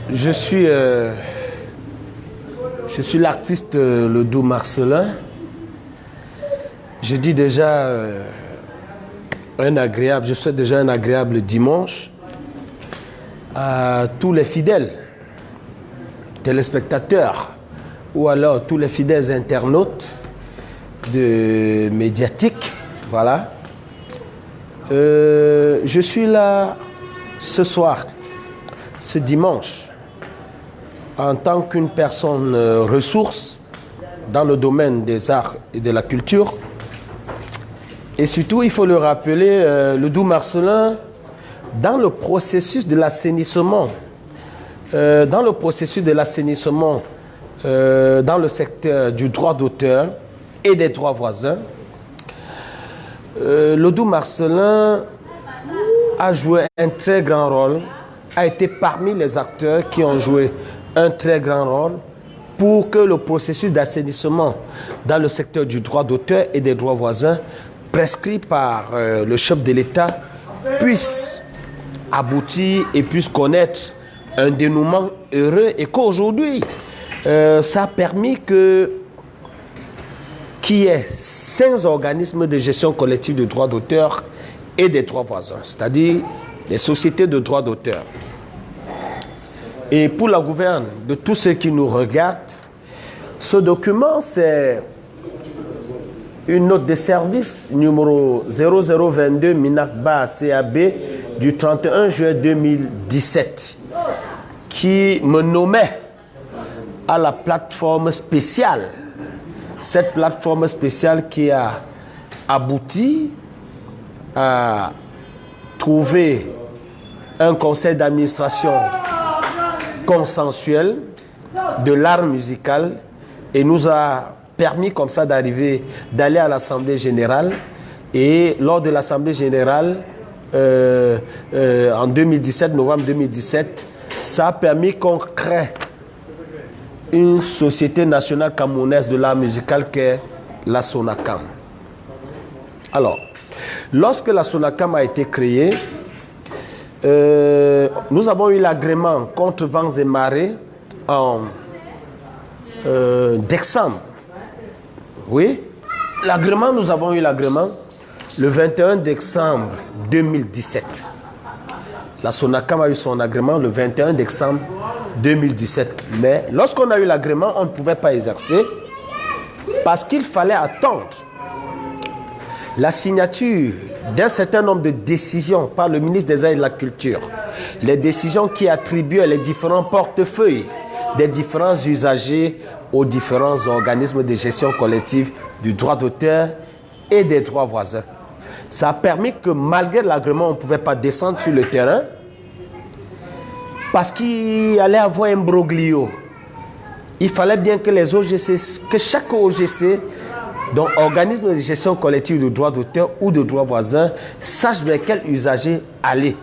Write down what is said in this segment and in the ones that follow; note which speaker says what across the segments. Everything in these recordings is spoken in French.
Speaker 1: Je suis l'artiste Ledoux Marcelin. Je dis déjà je souhaite déjà un agréable dimanche à tous les fidèles téléspectateurs ou alors tous les fidèles internautes de médiatique. Voilà. Je suis là ce soir, ce dimanche, en tant qu'une personne ressource dans le domaine des arts et de la culture. Et surtout, il faut le rappeler, Ledoux Marcelin, dans le processus de l'assainissement, dans le secteur du droit d'auteur et des droits voisins, Ledoux Marcelin a joué un très grand rôle, a été parmi les acteurs qui ont joué un très grand rôle pour que le processus d'assainissement dans le secteur du droit d'auteur et des droits voisins prescrit par le chef de l'État puisse aboutir et puisse connaître un dénouement heureux et qu'aujourd'hui, ça a permis qu'il y ait 5 organismes de gestion collective de droits d'auteur et des droits voisins, c'est-à-dire les sociétés de droits d'auteur. Et pour la gouverne de tous ceux qui nous regardent, ce document, c'est une note de service numéro 0022 MINACBA CAB du 31 juillet 2017 qui me nommait à la plateforme spéciale. Cette plateforme spéciale qui a abouti à trouver un conseil d'administration consensuel de l'art musical et nous a permis comme ça d'aller à l'Assemblée générale. Et lors de l'Assemblée générale, en 2017, novembre 2017, ça a permis qu'on crée une société nationale camerounaise de l'art musical qui est la SONACAM. Alors, lorsque la SONACAM a été créée, nous avons eu l'agrément contre vents et marées en décembre. Oui, nous avons eu l'agrément le 21 décembre 2017. La SONACAM a eu son agrément le 21 décembre 2017. Mais lorsqu'on a eu l'agrément, on ne pouvait pas exercer parce qu'il fallait attendre la signature d'un certain nombre de décisions par le ministre des Arts et de la Culture. Les décisions qui attribuaient les différents portefeuilles des différents usagers aux différents organismes de gestion collective du droit d'auteur et des droits voisins. Ça a permis que malgré l'agrément, on ne pouvait pas descendre sur le terrain parce qu'il allait avoir un broglio. Il fallait bien que les OGC, que chaque OGC, donc organisme de gestion collective de droit d'auteur ou de droit voisin, sache vers quel usager aller.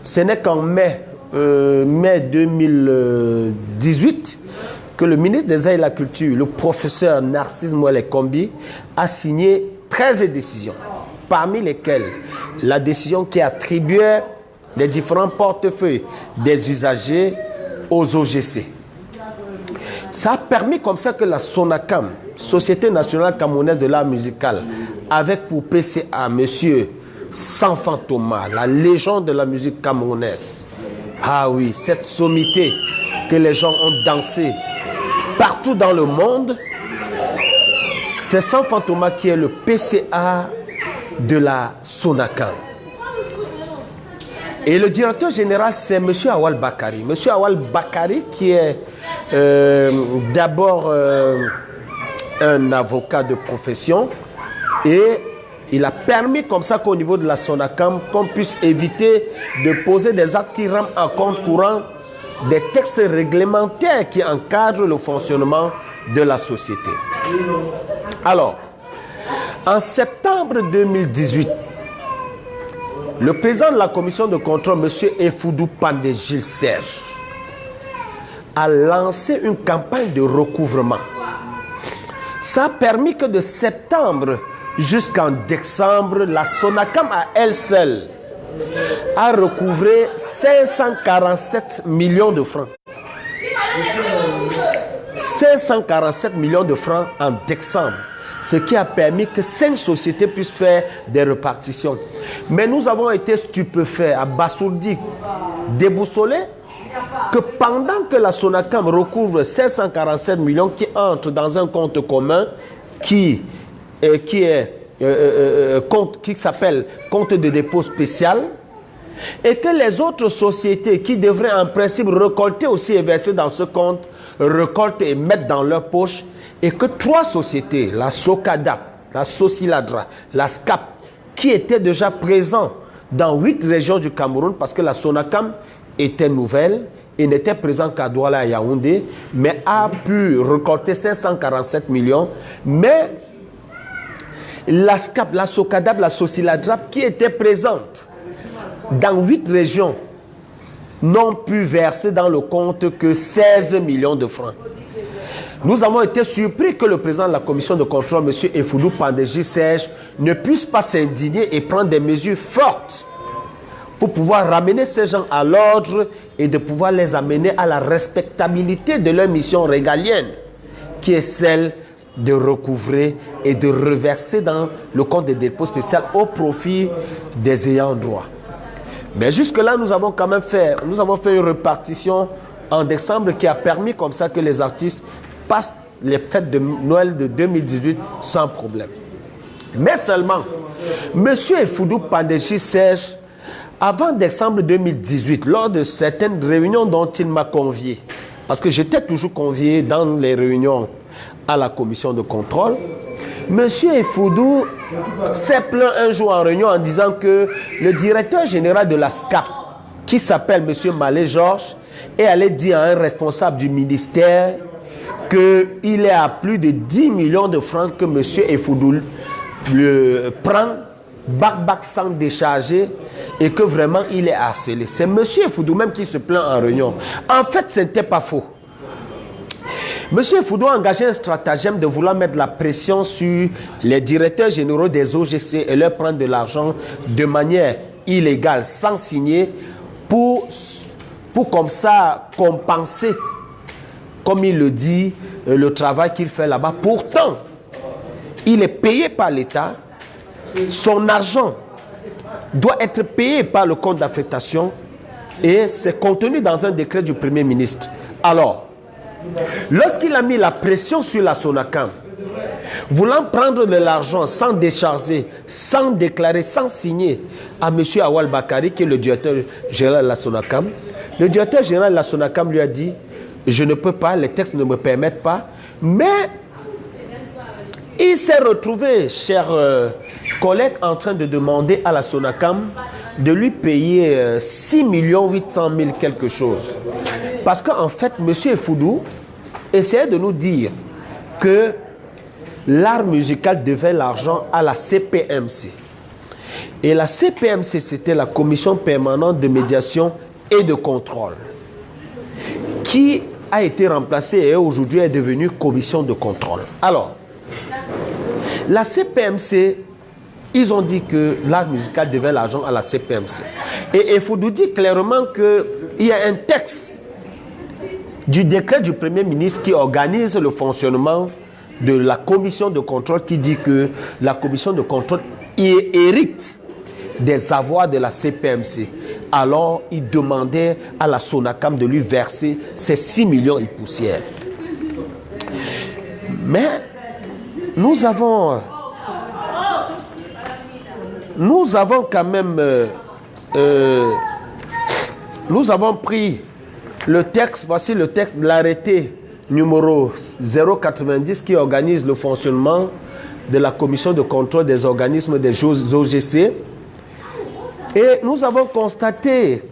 Speaker 1: Ce n'est qu'en mai 2018 que le ministre des Arts et de la Culture, le professeur Narcisse Mouelé-Kombi, a signé 13 décisions, parmi lesquelles la décision qui attribuait les différents portefeuilles des usagers aux OGC. Ça a permis comme ça que la SONACAM, Société nationale camerounaise de l'art musical, avec pour PCA monsieur Sanfan Thomas, la légende de la musique camerounaise. Ah oui, cette sommité que les gens ont dansé partout dans le monde, c'est Sanfan Thomas qui est le PCA de la SONACAM. Et le directeur général, c'est M. Awal Bakari. M. Awal Bakari qui est d'abord un avocat de profession et il a permis comme ça qu'au niveau de la SONACAM, qu'on puisse éviter de poser des actes qui rentrent en compte courant des textes réglementaires qui encadrent le fonctionnement de la société. Alors, en septembre 2018, le président de la commission de contrôle, M. Efoudou Pandé Gilles Serge, a lancé une campagne de recouvrement. Ça a permis que de septembre jusqu'en décembre, la SONACAM à elle seule a recouvré 547 millions de francs. 547 millions de francs en décembre. Ce qui a permis que 5 sociétés puissent faire des répartitions. Mais nous avons été stupéfaits, abasourdis, déboussolés, que pendant que la Sonacam recouvre 547 millions qui entrent dans un compte commun qui s'appelle compte de dépôt spécial, et que les autres sociétés qui devraient en principe récolter aussi et verser dans ce compte, récoltent et mettent dans leur poche, et que 3 sociétés, la Socadap, la Sosiladra, la SCAP, qui étaient déjà présents dans 8 régions du Cameroun, parce que la Sonacam était nouvelle et n'était présente qu'à Douala et Yaoundé, mais a pu récolter 547 millions, mais la SCAP, la Socadap, la Sosiladrap, qui étaient présentes dans 8 régions, n'ont pu verser dans le compte que 16 millions de francs. Nous avons été surpris que le président de la commission de contrôle, M. Effoudou Pandéji Serge, ne puisse pas s'indigner et prendre des mesures fortes pour pouvoir ramener ces gens à l'ordre et de pouvoir les amener à la respectabilité de leur mission régalienne, qui est celle de recouvrer et de reverser dans le compte de dépôt spécial au profit des ayants droit. Mais jusque-là, nous avons quand même fait une répartition en décembre qui a permis comme ça que les artistes passent les fêtes de Noël de 2018 sans problème. Mais seulement, M. Effoudou Pandéji Serge, avant décembre 2018, lors de certaines réunions dont il m'a convié, parce que j'étais toujours convié dans les réunions à la commission de contrôle, M. Effoudou s'est plaint un jour en réunion en disant que le directeur général de la SCAP, qui s'appelle M. Malé Georges, est allé dire à un responsable du ministère qu'il est à plus de 10 millions de francs que M. Effoudou le prend, bac sans décharger, et que vraiment il est harcelé. C'est M. Effoudou même qui se plaint en réunion. En fait, ce n'était pas faux. M. Effoudou a engagé un stratagème de vouloir mettre la pression sur les directeurs généraux des OGC et leur prendre de l'argent de manière illégale, sans signer, pour comme ça compenser, comme il le dit, le travail qu'il fait là-bas. Pourtant, il est payé par l'État. Son argent doit être payé par le compte d'affectation et c'est contenu dans un décret du Premier ministre. Alors, lorsqu'il a mis la pression sur la Sonacam, voulant prendre de l'argent sans décharger, sans déclarer, sans signer à M. Awal Bakari, qui est le directeur général de la Sonacam, le directeur général de la Sonacam lui a dit « Je ne peux pas, les textes ne me permettent pas », mais il s'est retrouvé, chers collègues, en train de demander à la Sonacam de lui payer 6 800 000 quelque chose. Parce qu'en fait, M. Effoudou essayait de nous dire que l'art musical devait l'argent à la CPMC. Et la CPMC, c'était la Commission permanente de médiation et de contrôle, qui a été remplacée et aujourd'hui est devenue Commission de contrôle. Alors, la CPMC, ils ont dit que l'art musical devait l'argent à la CPMC. Et Effoudou dit clairement qu'il y a un texte du décret du Premier ministre qui organise le fonctionnement de la commission de contrôle, qui dit que la commission de contrôle hérite des avoirs de la CPMC. Alors, il demandait à la Sonacam de lui verser ces 6 millions et poussières. Mais nous avons quand même nous avons pris le texte, voici le texte de l'arrêté numéro 090 qui organise le fonctionnement de la commission de contrôle des organismes des OGC. Et nous avons constaté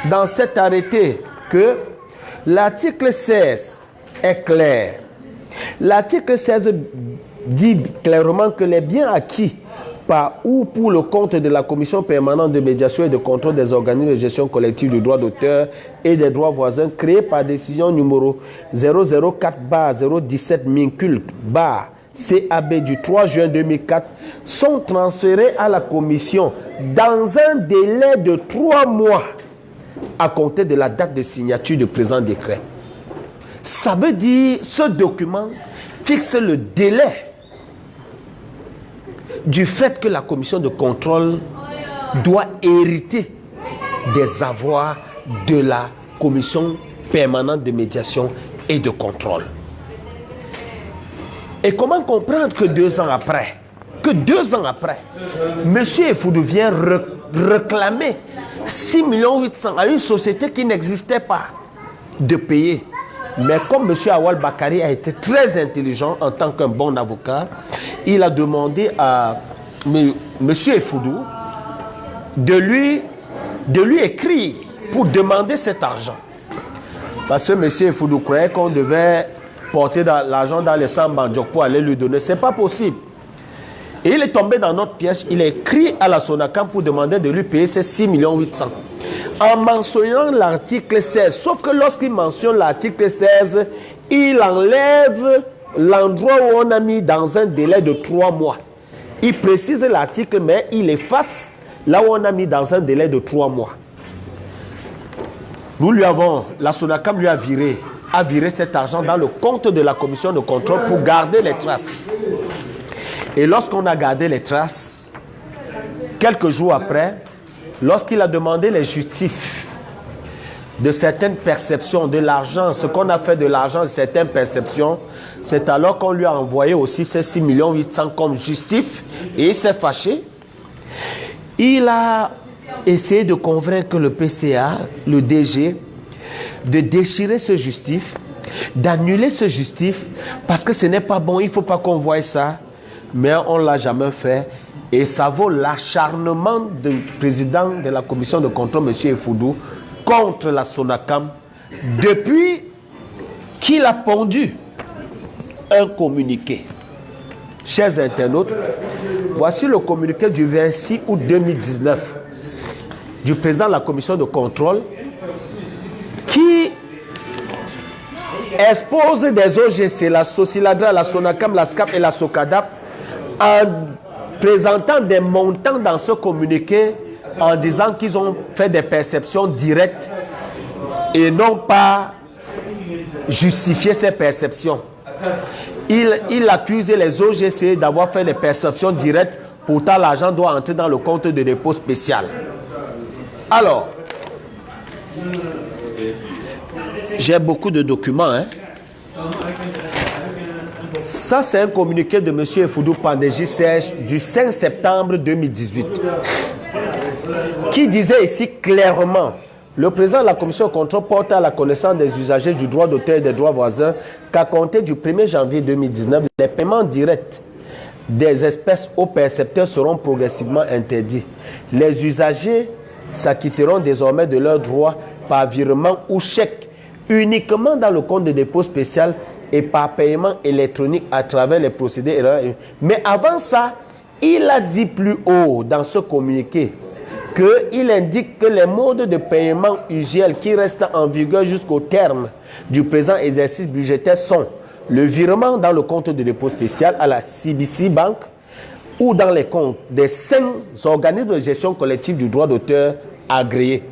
Speaker 1: dans cet arrêté que l'article 16 est clair. L'article 16 dit clairement que les biens acquis par ou pour le compte de la Commission permanente de médiation et de contrôle des organismes de gestion collective du droit d'auteur et des droits voisins créés par décision numéro 004/017 CAB du 3 juin 2004 sont transférés à la commission dans un délai de 3 mois à compter de la date de signature du présent décret. Ça veut dire, ce document fixe le délai du fait que la commission de contrôle doit hériter des avoirs de la commission permanente de médiation et de contrôle. Et comment comprendre que 2 ans après, M. Effoudou vient réclamer 6 800 000 à une société qui n'existait pas de payer. Mais comme M. Awal Bakari a été très intelligent en tant qu'un bon avocat, il a demandé à M. Effoudou de lui écrire pour demander cet argent. Parce que M. Effoudou croyait qu'on devait porter l'argent dans les Sambandjok pour aller lui donner. Ce n'est pas possible. Et il est tombé dans notre piège. Il a écrit à la Sonacam pour demander de lui payer ces 6 800 000. En mentionnant l'article 16. Sauf que lorsqu'il mentionne l'article 16, il enlève l'endroit où on a mis dans un délai de 3 mois. Il précise l'article, mais il efface là où on a mis dans un délai de 3 mois. La Sonacam lui a viré cet argent dans le compte de la commission de contrôle pour garder les traces. Et lorsqu'on a gardé les traces, quelques jours après, lorsqu'il a demandé les justifs de certaines perceptions de l'argent, ce qu'on a fait de l'argent de certaines perceptions, c'est alors qu'on lui a envoyé aussi ces 6 800 000 comme justifs et il s'est fâché. Il a essayé de convaincre le PCA, le DG, de déchirer ce justif, d'annuler ce justif, parce que ce n'est pas bon, il ne faut pas qu'on voie ça. Mais on ne l'a jamais fait. Et ça vaut l'acharnement du président de la commission de contrôle, M. Effoudou, contre la Sonacam, depuis qu'il a pondu un communiqué. Chers internautes, voici le communiqué du 26 août 2019 du président de la commission de contrôle qui expose des OGC, la Sociladra, la Sonacam, la SCAP et la SOCADAP, en présentant des montants dans ce communiqué en disant qu'ils ont fait des perceptions directes et non pas justifié ces perceptions. Il accuse les OGC d'avoir fait des perceptions directes, pourtant l'argent doit entrer dans le compte de dépôt spécial. Alors, j'ai beaucoup de documents, hein. Ça, c'est un communiqué de M. Effoudou Pandéji Serge du 5 septembre 2018 qui disait ici clairement: le président de la commission de contrôle porte à la connaissance des usagers du droit d'auteur et des droits voisins qu'à compter du 1er janvier 2019, les paiements directs des espèces aux percepteurs seront progressivement interdits. Les usagers s'acquitteront désormais de leurs droits par virement ou chèque uniquement dans le compte de dépôt spécial et par paiement électronique à travers les procédés. Mais avant ça, il a dit plus haut dans ce communiqué qu'il indique que les modes de paiement usuels qui restent en vigueur jusqu'au terme du présent exercice budgétaire sont le virement dans le compte de dépôt spécial à la CBC Bank ou dans les comptes des 5 organismes de gestion collective du droit d'auteur agréés.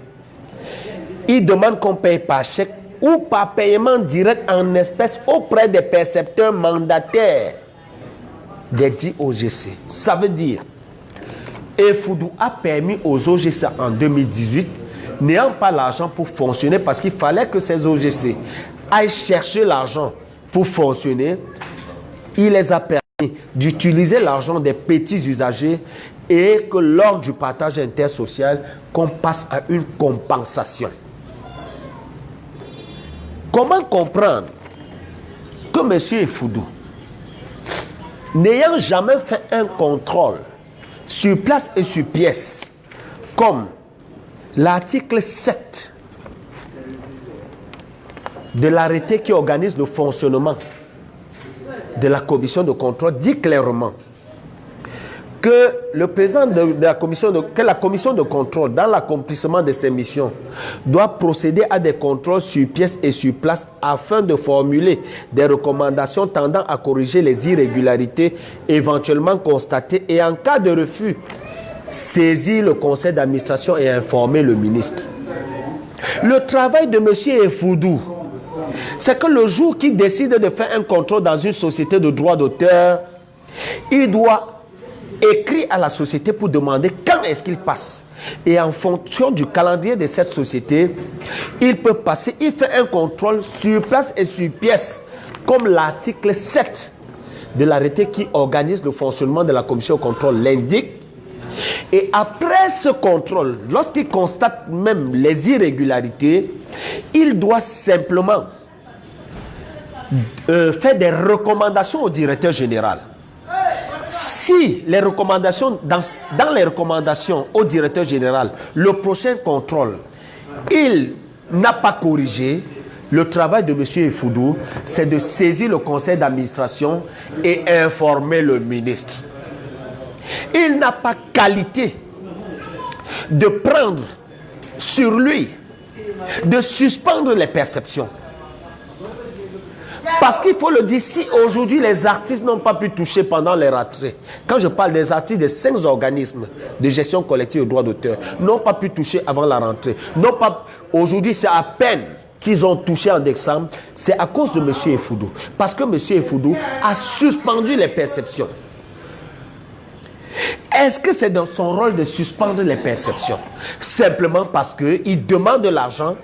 Speaker 1: Il demande qu'on paye par chèque ou par paiement direct en espèces auprès des percepteurs mandataires des dits OGC. Ça veut dire, Effoudou a permis aux OGC en 2018, n'ayant pas l'argent pour fonctionner, parce qu'il fallait que ces OGC aillent chercher l'argent pour fonctionner, il les a permis d'utiliser l'argent des petits usagers et que lors du partage intersocial, qu'on passe à une compensation. Comment comprendre que M. Effoudou, n'ayant jamais fait un contrôle sur place et sur pièce, comme l'article 7 de l'arrêté qui organise le fonctionnement de la commission de contrôle dit clairement que le président de la commission que la commission de contrôle, dans l'accomplissement de ses missions, doit procéder à des contrôles sur pièce et sur place afin de formuler des recommandations tendant à corriger les irrégularités éventuellement constatées et en cas de refus, saisir le conseil d'administration et informer le ministre. Le travail de M. Efudou, c'est que le jour qu'il décide de faire un contrôle dans une société de droit d'auteur, il doit écrire à la société pour demander quand est-ce qu'il passe. Et en fonction du calendrier de cette société, il peut passer, il fait un contrôle sur place et sur pièce, comme l'article 7 de l'arrêté qui organise le fonctionnement de la commission de contrôle l'indique. Et après ce contrôle, lorsqu'il constate même les irrégularités, il doit simplement faire des recommandations au directeur général. Si les recommandations, dans les recommandations au directeur général, le prochain contrôle, il n'a pas corrigé, le travail de M. Efudou, c'est de saisir le conseil d'administration et informer le ministre. Il n'a pas qualité de prendre sur lui, de suspendre les perceptions. Parce qu'il faut le dire, si aujourd'hui les artistes n'ont pas pu toucher pendant les rentrées, quand je parle des artistes des 5 organismes de gestion collective de droits d'auteur, n'ont pas pu toucher avant la rentrée, aujourd'hui c'est à peine qu'ils ont touché en décembre, c'est à cause de M. Efudou. Parce que M. Efudou a suspendu les perceptions. Est-ce que c'est dans son rôle de suspendre les perceptions? Simplement parce qu'il demande de l'argent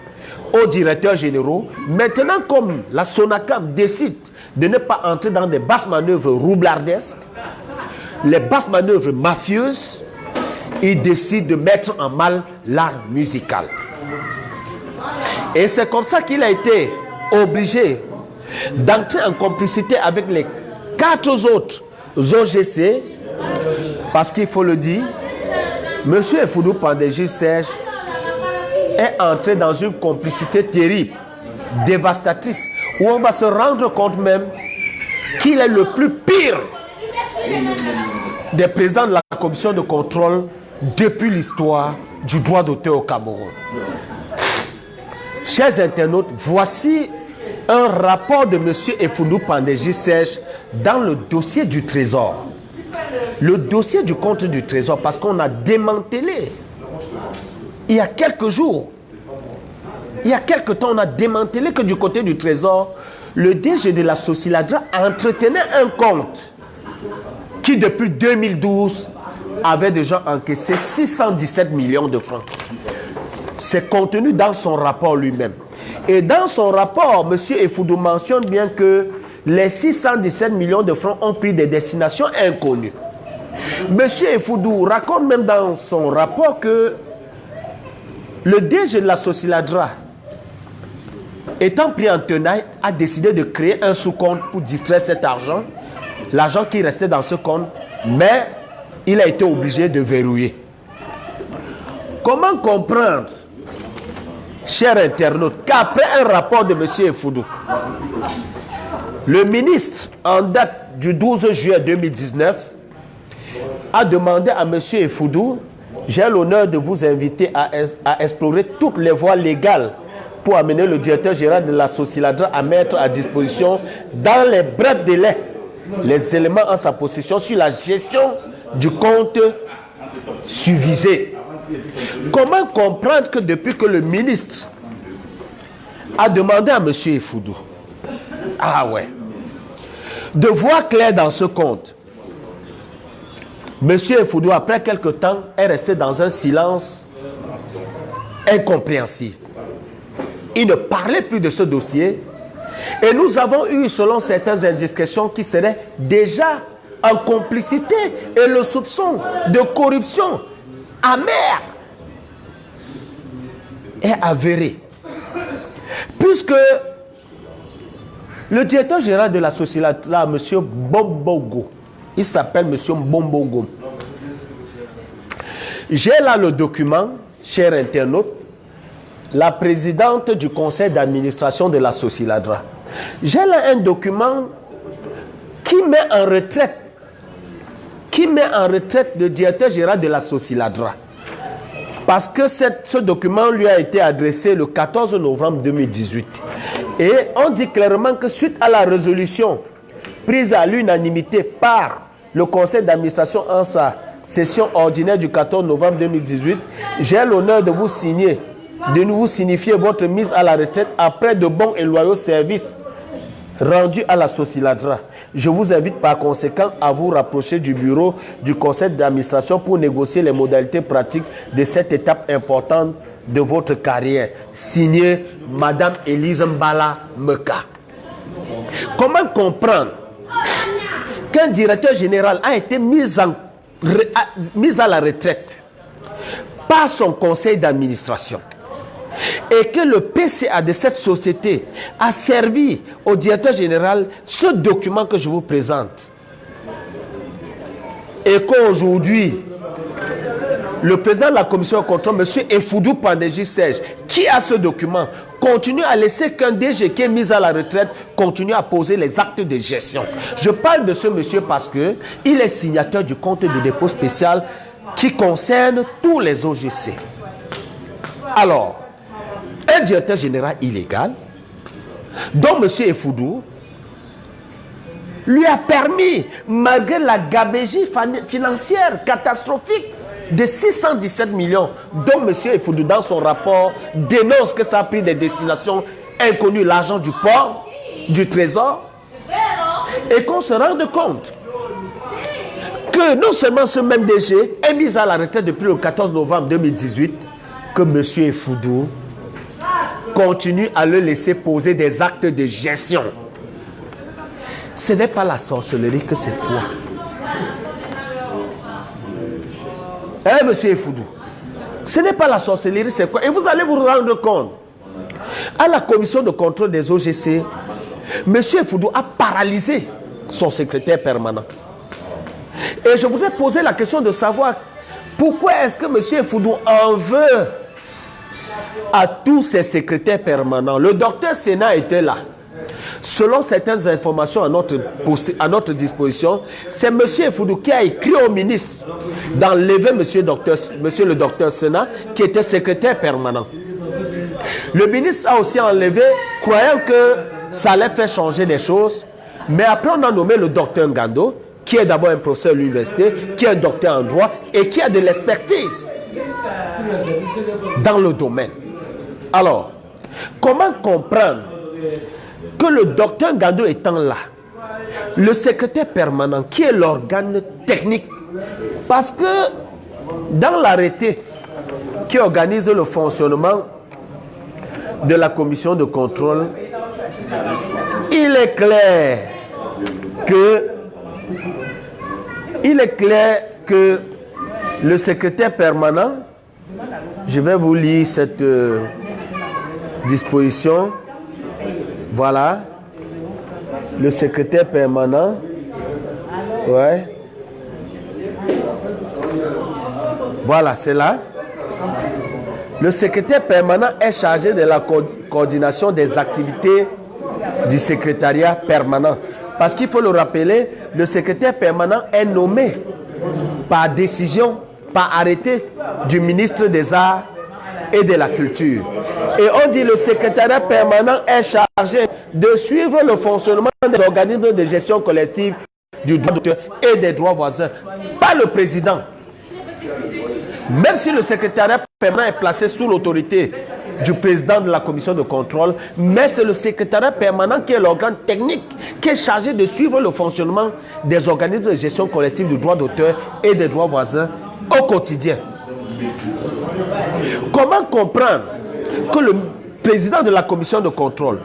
Speaker 1: aux directeurs généraux. Maintenant, comme la SONACAM décide de ne pas entrer dans des basses manœuvres roublardesques, les basses manœuvres mafieuses, il décide de mettre en mal l'art musical. Et c'est comme ça qu'il a été obligé d'entrer en complicité avec les 4 autres OGC, parce qu'il faut le dire, M. Efudou Pandéji Serge est entré dans une complicité terrible, dévastatrice, où on va se rendre compte même qu'il est le plus pire des présidents de la commission de contrôle depuis l'histoire du droit d'auteur au Cameroun. Chers internautes, voici un rapport de M. Efudou Pandéji Serge dans le dossier du Trésor. Le dossier du compte du Trésor, parce qu'on a démantelé il y a quelques jours, il y a quelques temps, on a démantelé que du côté du Trésor, le DG de la Sociladra entretenait un compte qui, depuis 2012, avait déjà encaissé 617 millions de francs. C'est contenu dans son rapport lui-même. Et dans son rapport, M. Efudou mentionne bien que les 617 millions de francs ont pris des destinations inconnues. M. Efudou raconte même dans son rapport que le DG de la Sociladra, étant pris en tenaille, a décidé de créer un sous-compte pour distraire cet argent, l'argent qui restait dans ce compte, mais il a été obligé de verrouiller. Comment comprendre, chers internautes, qu'après un rapport de M. Efudou, le ministre, en date du 12 juillet 2019, a demandé à M. Efudou: j'ai l'honneur de vous inviter à explorer toutes les voies légales pour amener le directeur général de la Sociladra à mettre à disposition, dans les brefs délais, les éléments en sa possession sur la gestion du compte susvisé. Comment comprendre que depuis que le ministre a demandé à M. Efudou, de voir clair dans ce compte, M. Efudou, après quelque temps, est resté dans un silence incompréhensible. Il ne parlait plus de ce dossier. Et nous avons eu, selon certaines indiscrétions, qui seraient déjà en complicité et le soupçon de corruption amère est avéré. Puisque le directeur général de la société, là, M. Bombogo, il s'appelle M. Bombogo. J'ai là le document, chers internautes, la présidente du conseil d'administration de la Sociladra. J'ai là un document qui met en retraite qui met en retraite le directeur général de la Sociladra. Parce que ce document lui a été adressé le 14 novembre 2018. Et on dit clairement que suite à la résolution prise à l'unanimité par le conseil d'administration en sa session ordinaire du 14 novembre 2018, j'ai l'honneur de vous signifier votre mise à la retraite après de bons et loyaux services rendus à la Sociladra. Je vous invite par conséquent à vous rapprocher du bureau du conseil d'administration pour négocier les modalités pratiques de cette étape importante de votre carrière. Signé Madame Elise Mbala Meka. Comment comprendre qu'un directeur général a été mis à la retraite par son conseil d'administration et que le PCA de cette société a servi au directeur général ce document que je vous présente, et qu'aujourd'hui le président de la commission de contrôle, M. Effoudou Pandéji Serge, qui a ce document, continue à laisser qu'un DG qui est mis à la retraite continue à poser les actes de gestion. Je parle de ce monsieur parce qu'il est signateur du compte de dépôt spécial qui concerne tous les OGC. Alors, un directeur général illégal, dont M. Effoudou, lui a permis, malgré la gabegie financière catastrophique de 617 millions, dont M. Effoudou, dans son rapport, dénonce que ça a pris des destinations inconnues, l'argent du port, du trésor, et qu'on se rende compte que non seulement ce même DG est mis à la retraite depuis le 14 novembre 2018, que M. Effoudou continue à le laisser poser des actes de gestion. Ce n'est pas la sorcellerie que c'est toi. Hein, monsieur Effoudou? Ce n'est pas la sorcellerie, c'est quoi? Et vous allez vous rendre compte. À la commission de contrôle des OGC, monsieur Effoudou a paralysé son secrétaire permanent. Et je voudrais poser la question de savoir pourquoi est-ce que monsieur Effoudou en veut à tous ses secrétaires permanents. Le docteur Sénat était là. Selon certaines informations à notre disposition, c'est M. Effoudou qui a écrit au ministre d'enlever monsieur le docteur Sénat, qui était secrétaire permanent. Le ministre a aussi enlevé, croyant que ça allait faire changer les choses. Mais après, on a nommé le docteur Ngando, qui est d'abord un professeur à l'université, qui est un docteur en droit et qui a de l'expertise dans le domaine. Alors, comment comprendre que le docteur Ngando étant là, le secrétaire permanent, qui est l'organe technique, parce que dans l'arrêté qui organise le fonctionnement de la commission de contrôle, il est clair que le secrétaire permanent, je vais vous lire cette disposition. Voilà, le secrétaire permanent, ouais, voilà, c'est là. Le secrétaire permanent est chargé de la coordination des activités du secrétariat permanent. Parce qu'il faut le rappeler, le secrétaire permanent est nommé par décision, par arrêté du ministre des Arts et de la Culture. Et on dit le secrétariat permanent est chargé de suivre le fonctionnement des organismes de gestion collective du droit d'auteur et des droits voisins. Pas le président. Même si le secrétariat permanent est placé sous l'autorité du président de la commission de contrôle, mais c'est le secrétariat permanent qui est l'organe technique qui est chargé de suivre le fonctionnement des organismes de gestion collective du droit d'auteur et des droits voisins au quotidien. Comment comprendre que le président de la commission de contrôle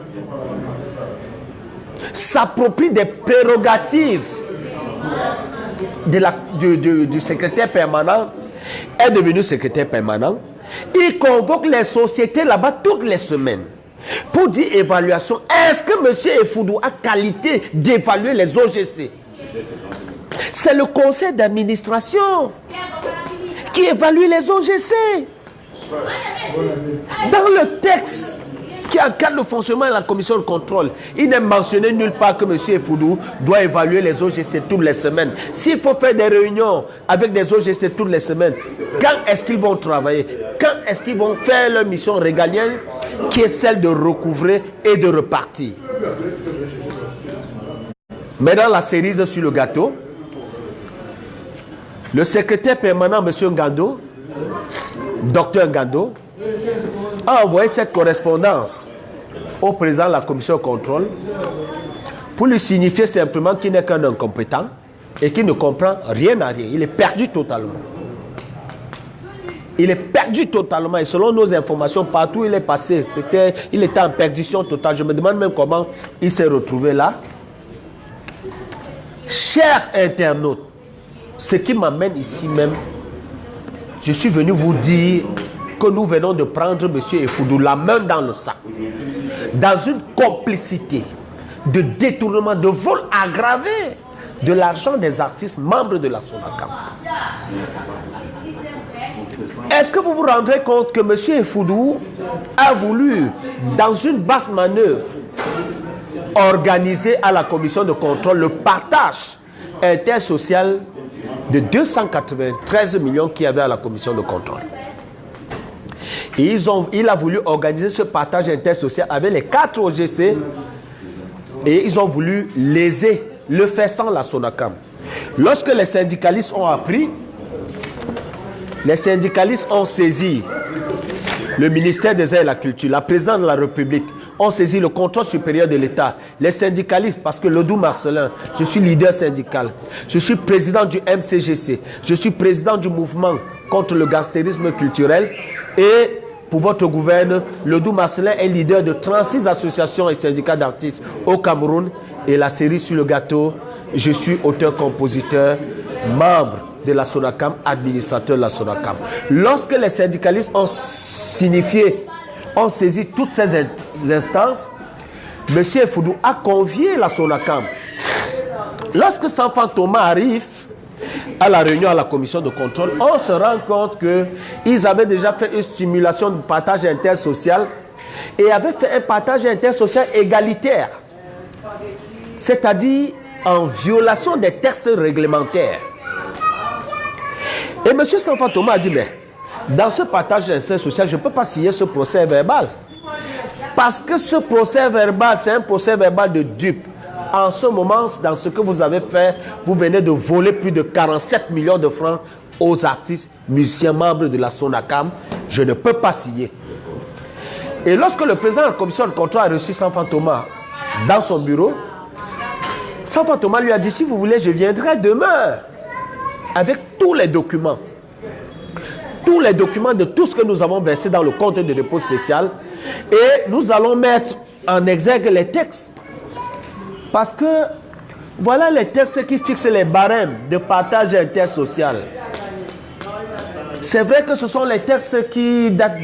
Speaker 1: s'approprie des prérogatives du secrétaire permanent, est devenu secrétaire permanent, il convoque les sociétés là-bas toutes les semaines pour dire évaluation. Est-ce que M. Effoudou a qualité d'évaluer les OGC? C'est le conseil d'administration qui évalue les OGC. Dans le texte qui encadre le fonctionnement de la commission de contrôle. Il n'est mentionné nulle part que M. Efudou doit évaluer les OGC toutes les semaines. S'il faut faire des réunions avec des OGC toutes les semaines, quand est-ce qu'ils vont travailler? Quand est-ce qu'ils vont faire leur mission régalienne qui est celle de recouvrer et de repartir? Mais dans la cerise sur le gâteau, le secrétaire permanent, M. Ngando, Dr Ngando, a envoyé cette correspondance au président de la commission de contrôle pour lui signifier simplement qu'il n'est qu'un incompétent et qu'il ne comprend rien à rien. Il est perdu totalement. Il est perdu totalement et selon nos informations, partout où il est passé, il était en perdition totale. Je me demande même comment il s'est retrouvé là. Chers internautes, ce qui m'amène ici même, je suis venu vous dire que nous venons de prendre M. Efudou la main dans le sac, dans une complicité de détournement, de vol aggravé de l'argent des artistes membres de la SONACAM. Est-ce que vous vous rendrez compte que M. Efudou a voulu, dans une basse manœuvre, organiser à la commission de contrôle le partage intersocial de 293 millions qu'il y avait à la commission de contrôle. Et il a voulu organiser ce partage intersocial avec les 4 OGC et ils ont voulu léser, le faire sans la SONACAM. Lorsque les syndicalistes ont appris, les syndicalistes ont saisi le ministère des Arts et de la Culture, la présidente de la République, ont saisi le contrôle supérieur de l'État, les syndicalistes, parce que Lodou Marcelin, je suis leader syndical, je suis président du MCGC, je suis président du mouvement contre le gangstérisme culturel et pour votre gouverne, Lodou Marcelin est leader de 36 associations et syndicats d'artistes au Cameroun et la série sur le gâteau, je suis auteur-compositeur, membre de la SONACAM, administrateur de la SONACAM. Lorsque les syndicalistes ont signifié, ont saisi toutes ces instances, M. Efudou a convié la SONACAM. Lorsque Sanfan Thomas arrive à la réunion à la commission de contrôle, on se rend compte qu'ils avaient déjà fait une simulation de partage intersocial et avaient fait un partage intersocial égalitaire, c'est-à-dire en violation des textes réglementaires. Et M. Sanfan Thomas a dit, mais dans ce partage intersocial, je ne peux pas signer ce procès verbal. Parce que ce procès verbal, c'est un procès verbal de dupe. En ce moment, dans ce que vous avez fait, vous venez de voler plus de 47 millions de francs aux artistes, musiciens, membres de la SONACAM. Je ne peux pas signer. Et lorsque le président de la commission de contrôle a reçu Sanfan Thomas dans son bureau, Sanfan Thomas lui a dit, si vous voulez, je viendrai demain avec tous les documents. Tous les documents de tout ce que nous avons versé dans le compte de dépôt spécial et nous allons mettre en exergue les textes. Parce que voilà les textes qui fixent les barèmes de partage intersocial. C'est vrai que ce sont les textes qui datent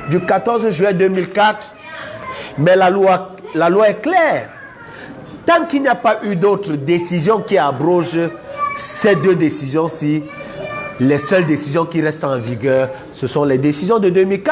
Speaker 1: du 14 juillet 2004, mais la loi est claire. Tant qu'il n'y a pas eu d'autres décisions qui abrogent ces deux décisions-ci, les seules décisions qui restent en vigueur, ce sont les décisions de 2004.